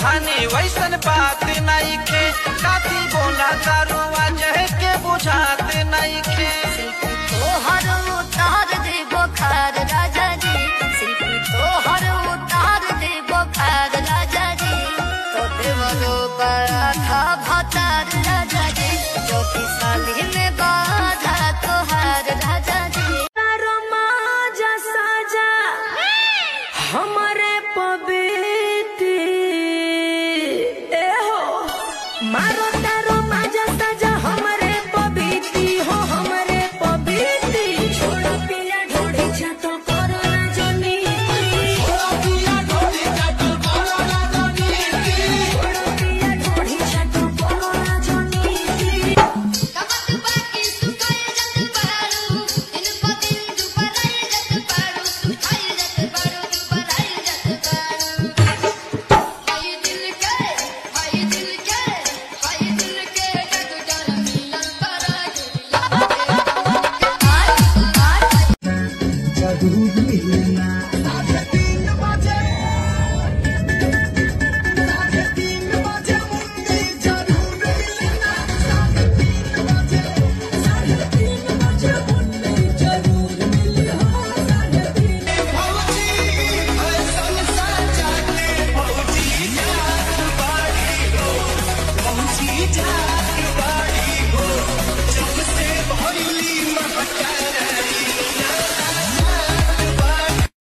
धानी वैसन बात नहीं खे काती बोला तारू वजह के बुझात नहीं खे तोहर उतार दे बुखार राजा जी तोहर उतार दे बुखार राजा जी तो देवरो बड़ा था भतार राजा जी जो कि शादी में बाधा तोहार राजा जी माजा साजा हमारे पबीती ए हो मारो